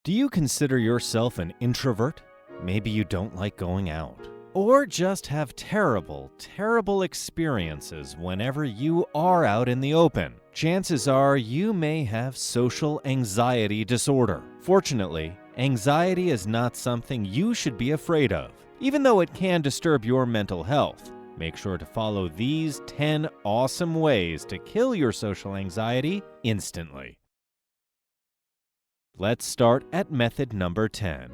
Do you consider yourself an introvert? Maybe you don't like going out. Or just have terrible experiences whenever you are out in the open. Chances are you may have social anxiety disorder. Fortunately, anxiety is not something you should be afraid of, even though it can disturb your mental health. Make sure to follow these 10 awesome ways to kill your social anxiety instantly. Let's start at method number 10.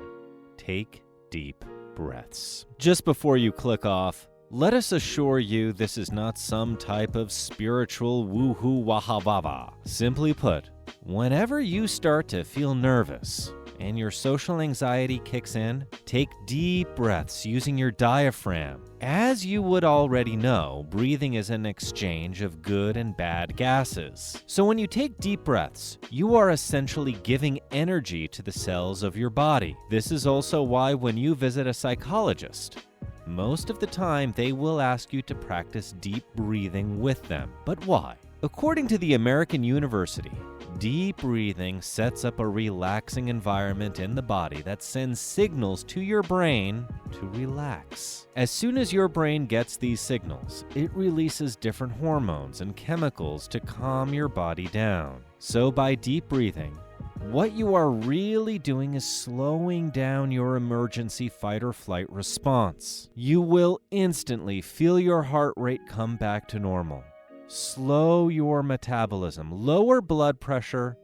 Take deep breaths. Just before you click off, let us assure you this is not some type of spiritual woohoo wahababa. Simply put, whenever you start to feel nervous and your social anxiety kicks in, take deep breaths using your diaphragm. As you would already know, breathing is an exchange of good and bad gases. So when you take deep breaths, you are essentially giving energy to the cells of your body. This is also why when you visit a psychologist, most of the time they will ask you to practice deep breathing with them. But why? According to the American University, deep breathing sets up a relaxing environment in the body that sends signals to your brain to relax. As soon as your brain gets these signals, it releases different hormones and chemicals to calm your body down. So by deep breathing, what you are really doing is slowing down your emergency fight or flight response. You will instantly feel your heart rate come back to normal. Slow your metabolism, lower blood pressure,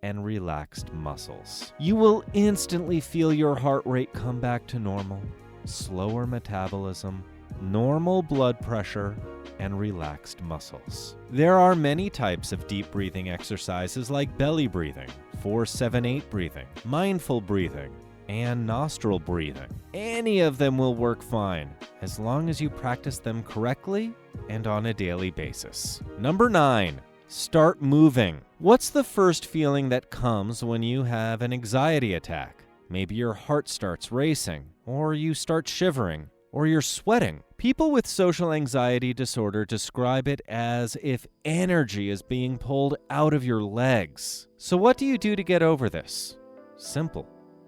and relaxed muscles. You will instantly feel your heart rate come back to normal, slower metabolism, normal blood pressure, and relaxed muscles. There are many types of deep breathing exercises like belly breathing, 4-7-8 breathing, mindful breathing, and nostril breathing. Any of them will work fine, as long as you practice them correctly and on a daily basis. Number 9, start moving. What's the first feeling that comes when you have an anxiety attack? Maybe your heart starts racing, or you start shivering, or you're sweating. People with social anxiety disorder describe it as if energy is being pulled out of your legs. So what do you do to get over this? Simple.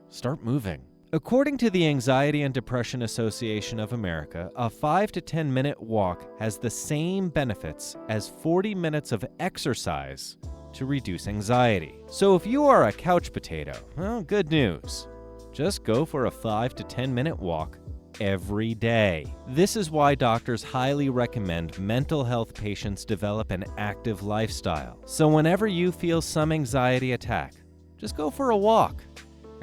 Start moving. According to the Anxiety and Depression Association of America, a 5 to 10 minute walk has the same benefits as 40 minutes of exercise to reduce anxiety. So if you are a couch potato, well, good news. Just go for a 5 to 10 minute walk every day. This is why doctors highly recommend mental health patients develop an active lifestyle. So whenever you feel some anxiety attack, just go for a walk.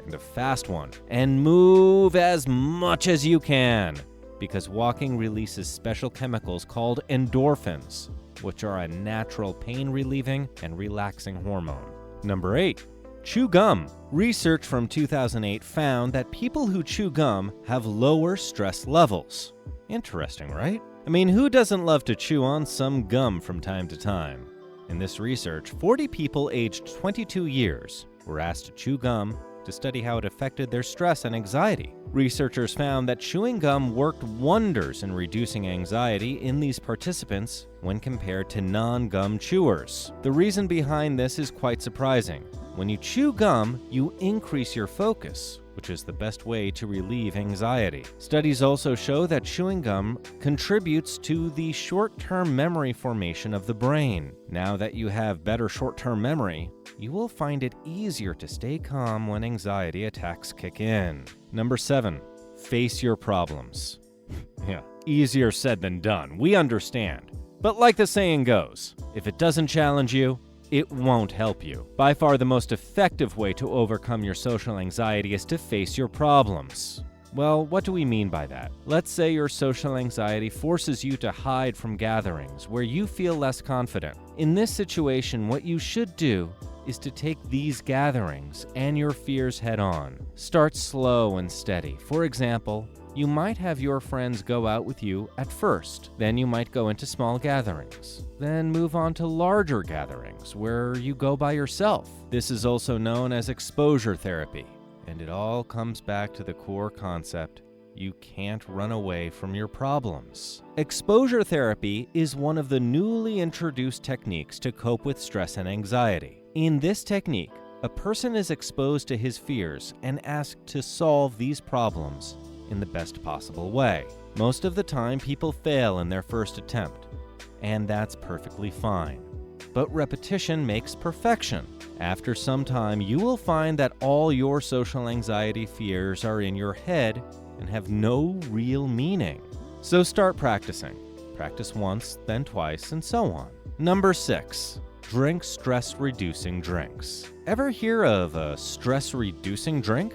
And a fast one, and move as much as you can, because walking releases special chemicals called endorphins, which are a natural pain-relieving and relaxing hormone. Number 8, chew gum. Research from 2008 found that people who chew gum have lower stress levels. Interesting, right? I mean, who doesn't love to chew on some gum from time to time? In this research, 40 people aged 22 years were asked to chew gum to study how it affected their stress and anxiety. Researchers found that chewing gum worked wonders in reducing anxiety in these participants when compared to non-gum chewers. The reason behind this is quite surprising. When you chew gum, you increase your focus, which is the best way to relieve anxiety. Studies also show that chewing gum contributes to the short-term memory formation of the brain. Now that you have better short-term memory, you will find it easier to stay calm when anxiety attacks kick in. Number 7, face your problems. Yeah, easier said than done, we understand. But like the saying goes, if it doesn't challenge you, it won't help you. By far the most effective way to overcome your social anxiety is to face your problems. Well, what do we mean by that? Let's say your social anxiety forces you to hide from gatherings where you feel less confident. In this situation, what you should do is to take these gatherings and your fears head on. Start slow and steady. For example, you might have your friends go out with you at first. Then you might go into small gatherings. Then move on to larger gatherings where you go by yourself. This is also known as exposure therapy. And it all comes back to the core concept: you can't run away from your problems. Exposure therapy is one of the newly introduced techniques to cope with stress and anxiety. In this technique, a person is exposed to his fears and asked to solve these problems in the best possible way. Most of the time, people fail in their first attempt, and that's perfectly fine. But repetition makes perfection. After some time, you will find that all your social anxiety fears are in your head and have no real meaning. So start practicing. Practice once, then twice, and so on. Number 6. Drink stress-reducing drinks. Ever hear of a stress-reducing drink?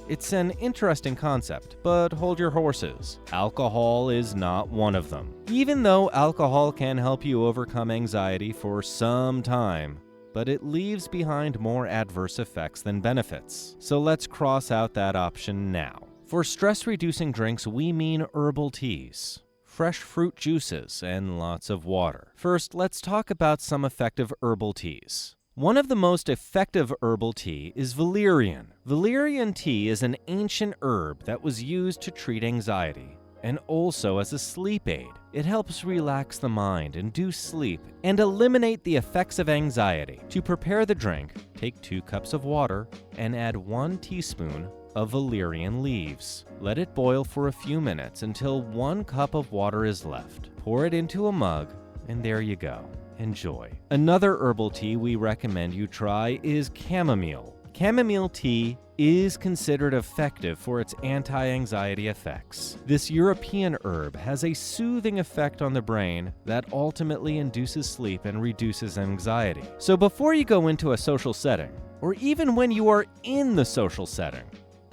It's an interesting concept, but hold your horses. Alcohol is not one of them. Even though alcohol can help you overcome anxiety for some time, but it leaves behind more adverse effects than benefits. So let's cross out that option now. For stress-reducing drinks, we mean herbal teas, fresh fruit juices, and lots of water. First, let's talk about some effective herbal teas. One of the most effective herbal tea is valerian. Valerian tea is an ancient herb that was used to treat anxiety and also as a sleep aid. It helps relax the mind, induce sleep, and eliminate the effects of anxiety. To prepare the drink, take 2 cups of water and add 1 teaspoon of valerian leaves. Let it boil for a few minutes until 1 cup of water is left. Pour it into a mug, and there you go. Enjoy. Another herbal tea we recommend you try is chamomile. Chamomile tea is considered effective for its anti-anxiety effects. This European herb has a soothing effect on the brain that ultimately induces sleep and reduces anxiety. So before you go into a social setting, or even when you are in the social setting,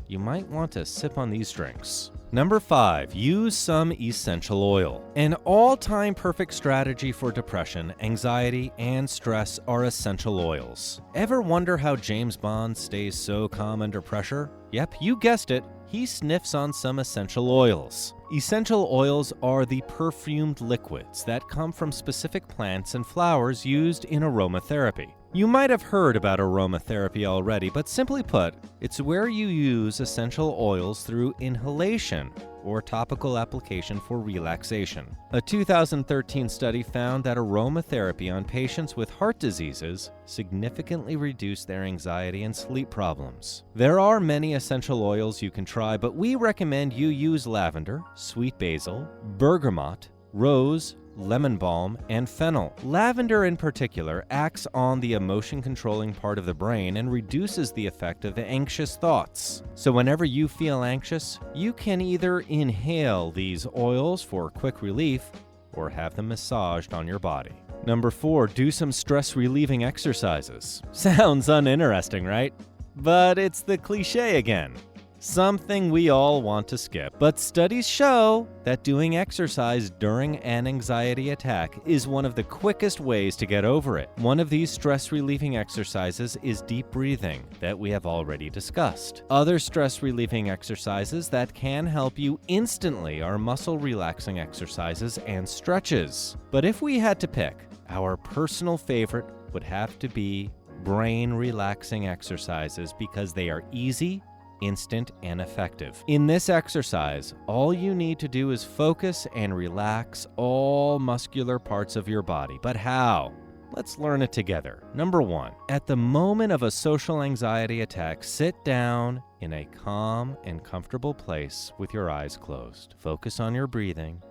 you might want to sip on these drinks. Number 5, use some essential oil. An all-time perfect strategy for depression, anxiety, and stress are essential oils. Ever wonder how James Bond stays so calm under pressure? Yep, you guessed it. He sniffs on some essential oils. Essential oils are the perfumed liquids that come from specific plants and flowers used in aromatherapy. You might have heard about aromatherapy already, but simply put, it's where you use essential oils through inhalation or topical application for relaxation. A 2013 study found that aromatherapy on patients with heart diseases significantly reduced their anxiety and sleep problems. There are many essential oils you can try, but we recommend you use lavender, sweet basil, bergamot, rose, lemon balm, and fennel. Lavender in particular acts on the emotion-controlling part of the brain and reduces the effect of anxious thoughts. So whenever you feel anxious, you can either inhale these oils for quick relief or have them massaged on your body. Number 4, do some stress-relieving exercises. Sounds uninteresting, right? But it's the cliche again. Something we all want to skip. But studies show that doing exercise during an anxiety attack is one of the quickest ways to get over it. One of these stress-relieving exercises is deep breathing that we have already discussed. Other stress-relieving exercises that can help you instantly are muscle-relaxing exercises and stretches. But if we had to pick, our personal favorite would have to be brain-relaxing exercises because they are easy, instant, and effective. In this exercise, all you need to do is focus and relax all muscular parts of your body. But how? Let's learn it together. Number 1, at the moment of a social anxiety attack, sit down in a calm and comfortable place with your eyes closed. Focus on your breathing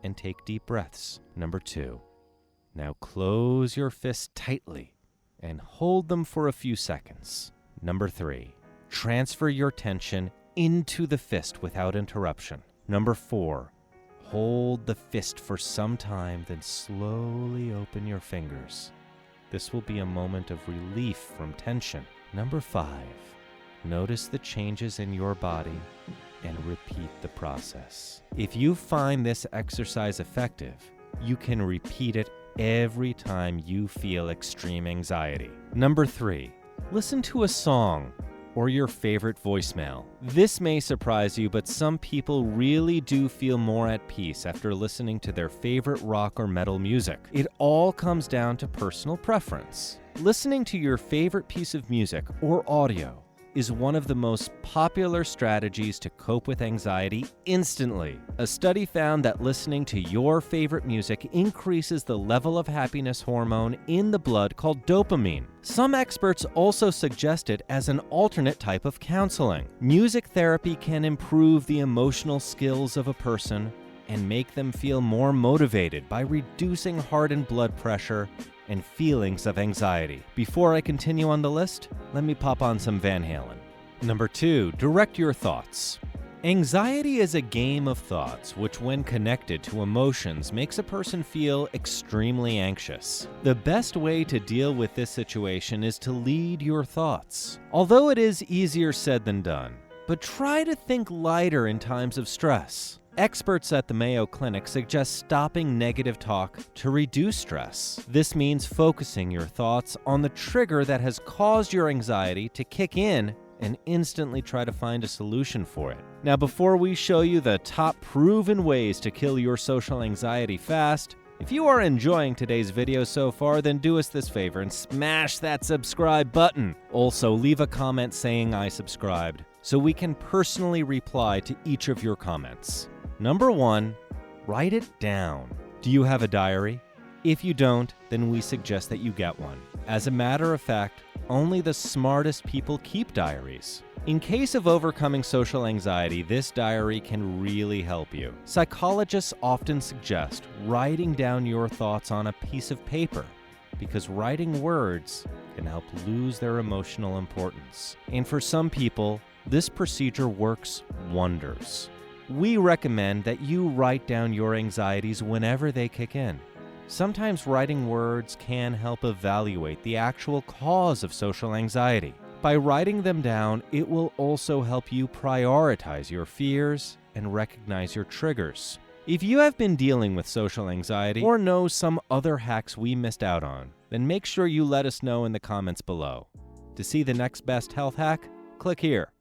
and take deep breaths. Number 2, now close your fists tightly and hold them for a few seconds. Number 3, transfer your tension into the fist without interruption. Number 4, hold the fist for some time, then slowly open your fingers. This will be a moment of relief from tension. Number 5, notice the changes in your body and repeat the process. If you find this exercise effective, you can repeat it every time you feel extreme anxiety. Number 3, listen to a song or your favorite voicemail. This may surprise you, but some people really do feel more at peace after listening to their favorite rock or metal music. It all comes down to personal preference. Listening to your favorite piece of music or audio is one of the most popular strategies to cope with anxiety instantly. A study found that listening to your favorite music increases the level of happiness hormone in the blood called dopamine. Some experts also suggest it as an alternate type of counseling. Music therapy can improve the emotional skills of a person and make them feel more motivated by reducing heart and blood pressure and feelings of anxiety. Before I continue on the list, let me pop on some Van Halen. Number 2, direct your thoughts. Anxiety is a game of thoughts which, when connected to emotions, makes a person feel extremely anxious. The best way to deal with this situation is to lead your thoughts. Although it is easier said than done, but try to think lighter in times of stress. Experts at the Mayo Clinic suggest stopping negative talk to reduce stress. This means focusing your thoughts on the trigger that has caused your anxiety to kick in and instantly try to find a solution for it. Now, before we show you the top proven ways to kill your social anxiety fast, if you are enjoying today's video so far, then do us this favor and smash that subscribe button. Also, leave a comment saying I subscribed so we can personally reply to each of your comments. Number 1, write it down. Do you have a diary? If you don't, then we suggest that you get one. As a matter of fact, only the smartest people keep diaries. In case of overcoming social anxiety, this diary can really help you. Psychologists often suggest writing down your thoughts on a piece of paper because writing words can help lose their emotional importance. And for some people, this procedure works wonders. We recommend that you write down your anxieties whenever they kick in. Sometimes writing words can help evaluate the actual cause of social anxiety. By writing them down, it will also help you prioritize your fears and recognize your triggers. If you have been dealing with social anxiety or know some other hacks we missed out on, then make sure you let us know in the comments below. To see the next best health hack, click here.